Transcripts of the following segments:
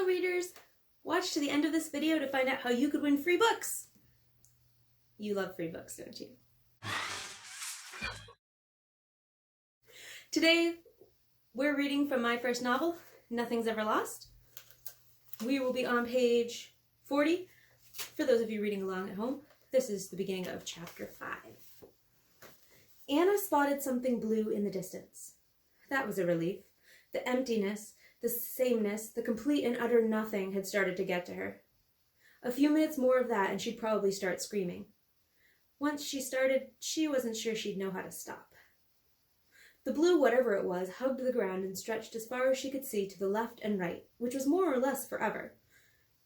Hello readers! Watch to the end of this video to find out how you could win free books! You love free books, don't you? Today, we're reading from my first novel, Nothing's Ever Lost. We will be on page 40. For those of you reading along at home, this is the beginning of chapter 5. Anna spotted something blue in the distance. That was a relief. The emptiness, the sameness, the complete and utter nothing had started to get to her. A few minutes more of that and she'd probably start screaming. Once she started, she wasn't sure she'd know how to stop. The blue whatever it was hugged the ground and stretched as far as she could see to the left and right, which was more or less forever.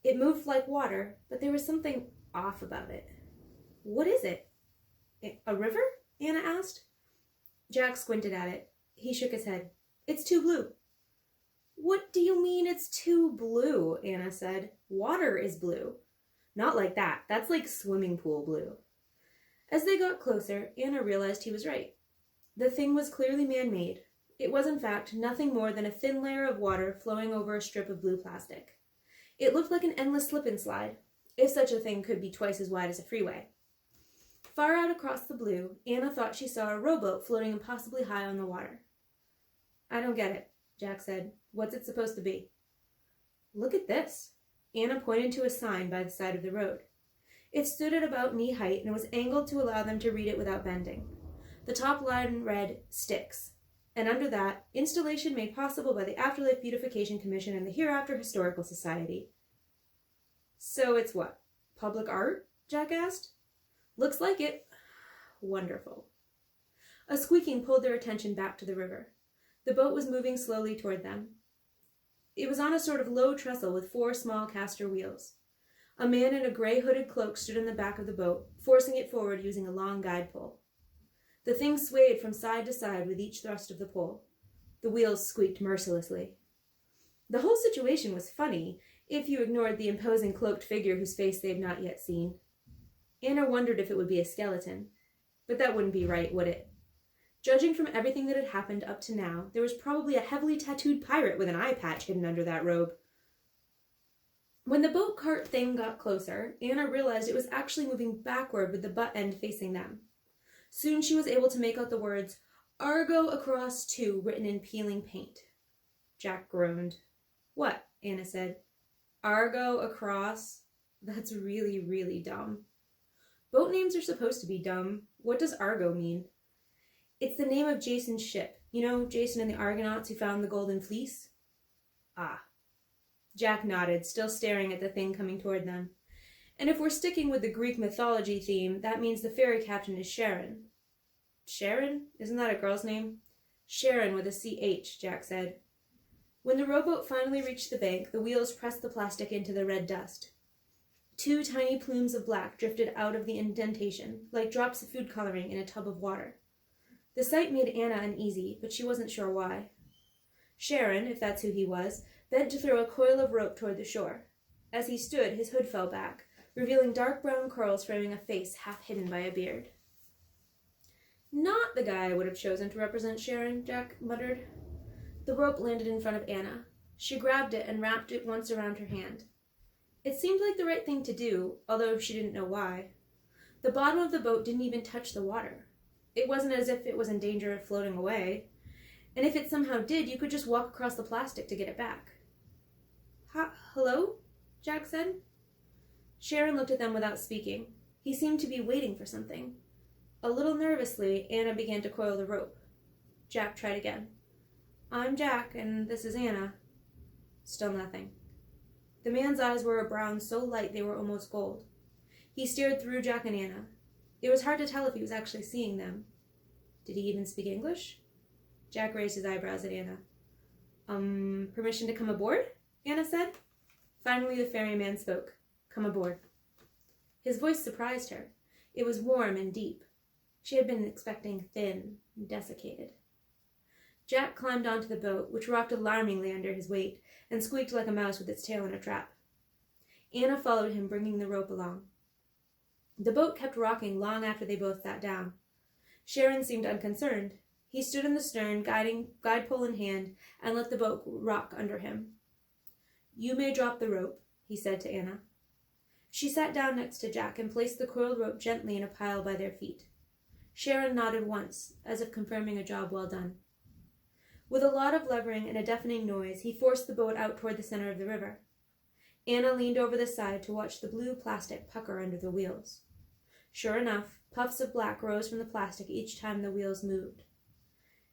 It moved like water, but there was something off about it. What is it? A river? Anna asked. Jack squinted at it. He shook his head. It's too blue. What do you mean it's too blue? Anna said. Water is blue. Not like that. That's like swimming pool blue. As they got closer, Anna realized he was right. The thing was clearly man-made. It was, in fact, nothing more than a thin layer of water flowing over a strip of blue plastic. It looked like an endless slip-and-slide, if such a thing could be twice as wide as a freeway. Far out across the blue, Anna thought she saw a rowboat floating impossibly high on the water. I don't get it, Jack said. What's it supposed to be? Look at this. Anna pointed to a sign by the side of the road. It stood at about knee height and was angled to allow them to read it without bending. The top line read, Styx, and under that, installation made possible by the Afterlife Beautification Commission and the Hereafter Historical Society. So it's what? Public art? Jack asked. Looks like it. Wonderful. A squeaking pulled their attention back to the river. The boat was moving slowly toward them. It was on a sort of low trestle with 4 small caster wheels. A man in a gray hooded cloak stood in the back of the boat, forcing it forward using a long guide pole. The thing swayed from side to side with each thrust of the pole. The wheels squeaked mercilessly. The whole situation was funny, if you ignored the imposing cloaked figure whose face they had not yet seen. Anna wondered if it would be a skeleton, but that wouldn't be right, would it? Judging from everything that had happened up to now, there was probably a heavily tattooed pirate with an eye patch hidden under that robe. When the boat cart thing got closer, Anna realized it was actually moving backward with the butt end facing them. Soon she was able to make out the words, Argo across 2, written in peeling paint. Jack groaned. What? Anna said. Argo across? That's really, really dumb. Boat names are supposed to be dumb. What does Argo mean? It's the name of Jason's ship. You know, Jason and the Argonauts who found the Golden Fleece? Ah. Jack nodded, still staring at the thing coming toward them. And if we're sticking with the Greek mythology theme, that means the ferry captain is Sharon. Sharon? Isn't that a girl's name? Sharon with a CH, Jack said. When the rowboat finally reached the bank, the wheels pressed the plastic into the red dust. 2 tiny plumes of black drifted out of the indentation, like drops of food coloring in a tub of water. The sight made Anna uneasy, but she wasn't sure why. Sharon, if that's who he was, bent to throw a coil of rope toward the shore. As he stood, his hood fell back, revealing dark brown curls framing a face half hidden by a beard. Not the guy I would have chosen to represent Sharon, Jack muttered. The rope landed in front of Anna. She grabbed it and wrapped it once around her hand. It seemed like the right thing to do, although she didn't know why. The bottom of the boat didn't even touch the water. It wasn't as if it was in danger of floating away. And if it somehow did, you could just walk across the plastic to get it back. Hello? Jack said. Sharon looked at them without speaking. He seemed to be waiting for something. A little nervously, Anna began to coil the rope. Jack tried again. I'm Jack, and this is Anna. Still nothing. The man's eyes were a brown so light they were almost gold. He stared through Jack and Anna. It was hard to tell if he was actually seeing them. Did he even speak English? Jack raised his eyebrows at Anna. Permission to come aboard? Anna said. Finally, the ferryman spoke. Come aboard. His voice surprised her. It was warm and deep. She had been expecting thin and desiccated. Jack climbed onto the boat, which rocked alarmingly under his weight, and squeaked like a mouse with its tail in a trap. Anna followed him, bringing the rope along. The boat kept rocking long after they both sat down. Sharon seemed unconcerned. He stood in the stern, guide pole in hand, and let the boat rock under him. "You may drop the rope," he said to Anna. She sat down next to Jack and placed the coiled rope gently in a pile by their feet. Sharon nodded once, as if confirming a job well done. With a lot of levering and a deafening noise, he forced the boat out toward the center of the river. Anna leaned over the side to watch the blue plastic pucker under the wheels. Sure enough, puffs of black rose from the plastic each time the wheels moved.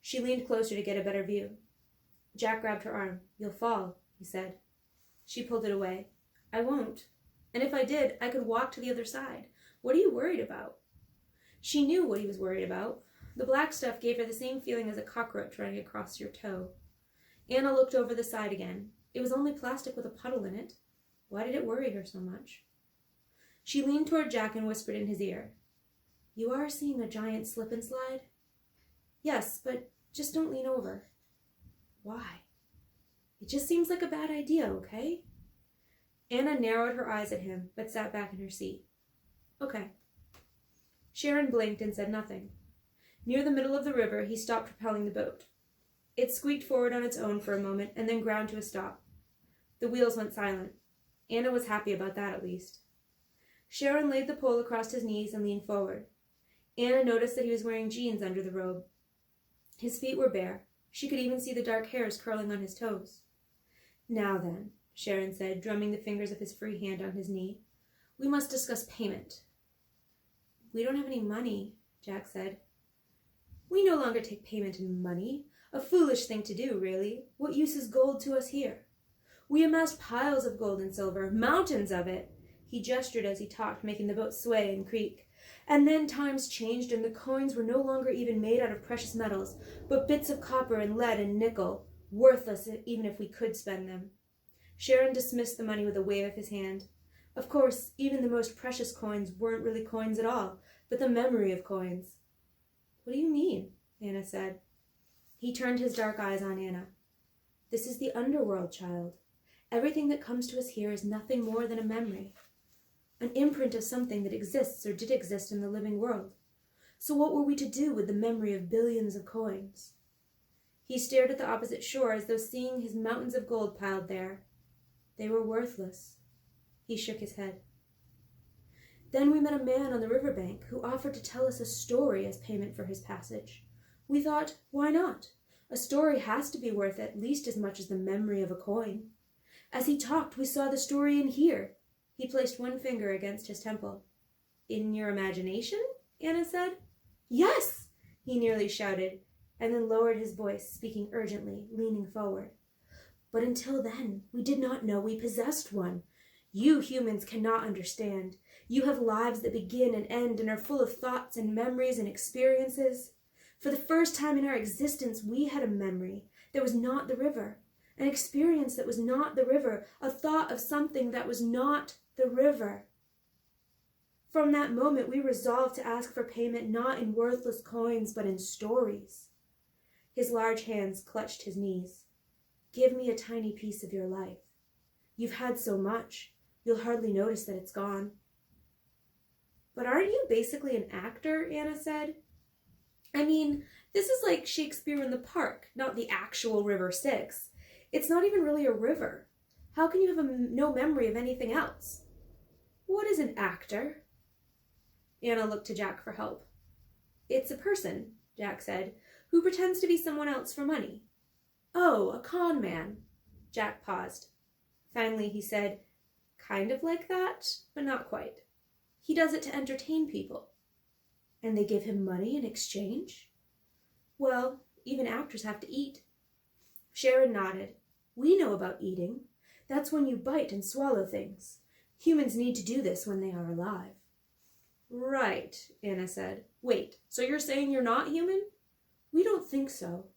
She leaned closer to get a better view. Jack grabbed her arm. "You'll fall," he said. She pulled it away. "I won't. And if I did, I could walk to the other side. What are you worried about?" She knew what he was worried about. The black stuff gave her the same feeling as a cockroach running across your toe. Anna looked over the side again. It was only plastic with a puddle in it. Why did it worry her so much? She leaned toward Jack and whispered in his ear, "You are seeing a giant slip and slide?" "Yes, but just don't lean over." "Why?" "It just seems like a bad idea, okay?" Anna narrowed her eyes at him, but sat back in her seat. "Okay." Sharon blinked and said nothing. Near the middle of the river, he stopped propelling the boat. It squeaked forward on its own for a moment and then ground to a stop. The wheels went silent. Anna was happy about that, at least. Sharon laid the pole across his knees and leaned forward. Anna noticed that he was wearing jeans under the robe. His feet were bare. She could even see the dark hairs curling on his toes. "Now then," Sharon said, drumming the fingers of his free hand on his knee, "we must discuss payment." "We don't have any money," Jack said. "We no longer take payment in money. A foolish thing to do, really. What use is gold to us here? We amassed piles of gold and silver, mountains of it." He gestured as he talked, making the boat sway and creak. "And then times changed, and the coins were no longer even made out of precious metals, but bits of copper and lead and nickel, worthless even if we could spend them." Sharon dismissed the money with a wave of his hand. Of course, even the most precious coins weren't really coins at all, but the memory of coins. "What do you mean?" Anna said. He turned his dark eyes on Anna. "This is the underworld, child. Everything that comes to us here is nothing more than a memory. An imprint of something that exists or did exist in the living world. So what were we to do with the memory of billions of coins?" He stared at the opposite shore as though seeing his mountains of gold piled there. "They were worthless." He shook his head. "Then we met a man on the riverbank who offered to tell us a story as payment for his passage. We thought, why not? A story has to be worth at least as much as the memory of a coin. As he talked, we saw the story in here." He placed one finger against his temple. "In your imagination?" Anna said. "Yes!" he nearly shouted, and then lowered his voice, speaking urgently, leaning forward. "But until then, we did not know we possessed one. You humans cannot understand. You have lives that begin and end and are full of thoughts and memories and experiences. For the first time in our existence, we had a memory that was not the river, an experience that was not the river, a thought of something that was not the river. From that moment, we resolved to ask for payment not in worthless coins, but in stories." His large hands clutched his knees. "Give me a tiny piece of your life. You've had so much, you'll hardly notice that it's gone." "But aren't you basically an actor?" Anna said. "I mean, this is like Shakespeare in the Park, not the actual River Styx. It's not even really a river. How can you have no memory of anything else?" "What is an actor?" Anna looked to Jack for help. "It's a person," Jack said, "who pretends to be someone else for money." "Oh, a con man." Jack paused. Finally he said, "Kind of like that, but not quite. He does it to entertain people." "And they give him money in exchange?" "Well, even actors have to eat." Sharon nodded. "We know about eating. That's when you bite and swallow things. Humans need to do this when they are alive." "Right," Anna said. "Wait, so you're saying you're not human?" "We don't think so."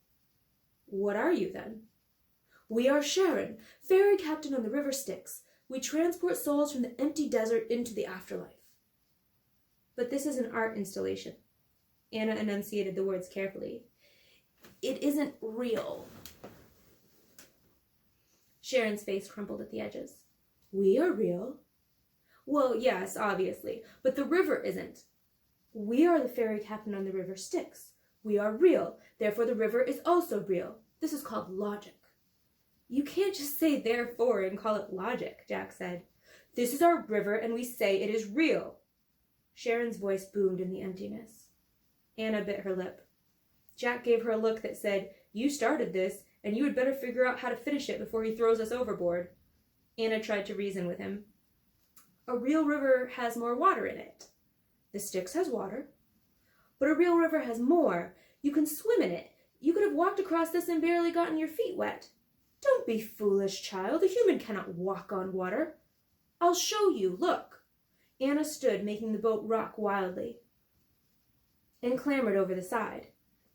"What are you then?" "We are Sharon, ferry captain on the River Styx. We transport souls from the empty desert into the afterlife." "But this is an art installation." Anna enunciated the words carefully. "It isn't real." Sharon's face crumpled at the edges. "We are real." "Well, yes, obviously, but the river isn't." "We are the ferry captain on the River Styx. We are real, therefore the river is also real. This is called logic." You can't just say therefore and call it logic, Jack said. This is our river and we say it is real. Sharon's voice boomed in the emptiness. Anna bit her lip. Jack gave her a look that said, You started this, and you had better figure out how to finish it before he throws us overboard. Anna tried to reason with him. A real river has more water in it. The Styx has water. But a real river has more. You can swim in it. You could have walked across this and barely gotten your feet wet. Don't be foolish, child. A human cannot walk on water. I'll show you. Look. Anna stood, making the boat rock wildly, and clambered over the side.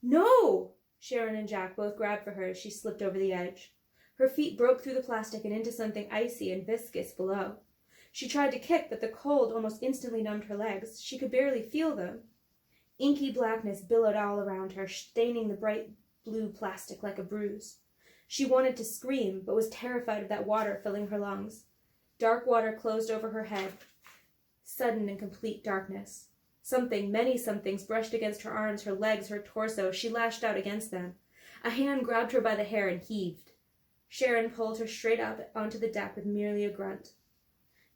No! Sharon and Jack both grabbed for her as she slipped over the edge. Her feet broke through the plastic and into something icy and viscous below. She tried to kick, but the cold almost instantly numbed her legs. She could barely feel them. Inky blackness billowed all around her, staining the bright blue plastic like a bruise. She wanted to scream, but was terrified of that water filling her lungs. Dark water closed over her head. Sudden and complete darkness. Something, many somethings, brushed against her arms, her legs, her torso. She lashed out against them. A hand grabbed her by the hair and heaved. Sharon pulled her straight up onto the deck with merely a grunt.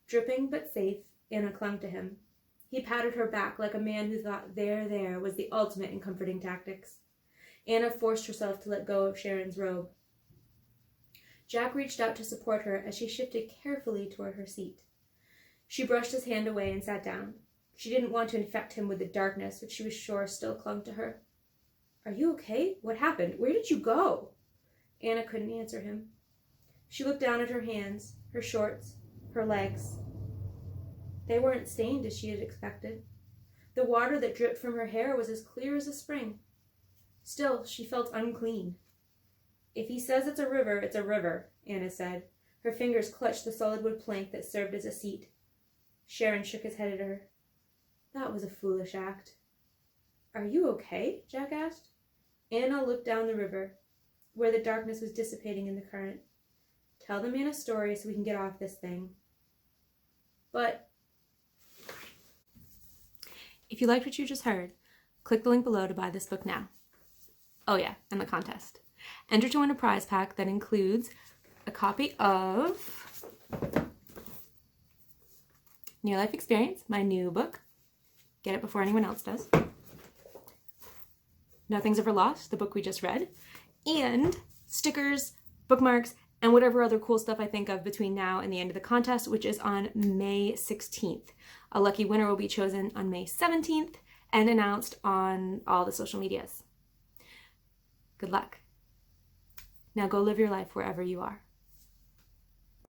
Dripping but safe, Anna clung to him. He patted her back like a man who thought there was the ultimate in comforting tactics. Anna forced herself to let go of Sharon's robe. Jack reached out to support her as she shifted carefully toward her seat. She brushed his hand away and sat down. She didn't want to infect him with the darkness, which she was sure still clung to her. Are you okay? What happened? Where did you go? Anna couldn't answer him. She looked down at her hands, her shorts, her legs. They weren't stained as she had expected. The water that dripped from her hair was as clear as a spring. Still, she felt unclean. If he says it's a river, Anna said. Her fingers clutched the solid wood plank that served as a seat. Sharon shook his head at her. That was a foolish act. Are you okay? Jack asked. Anna looked down the river, where the darkness was dissipating in the current. Tell the man a story so we can get off this thing. But if you liked what you just heard, click the link below to buy this book now. Oh yeah, and the contest. Enter to win a prize pack that includes a copy of Near Life Experience, my new book. Get it before anyone else does. Nothing's Ever Lost, the book we just read. And stickers, bookmarks, and whatever other cool stuff I think of between now and the end of the contest, which is on May 16th. A lucky winner will be chosen on May 17th and announced on all the social medias. Good luck. Now go live your life wherever you are.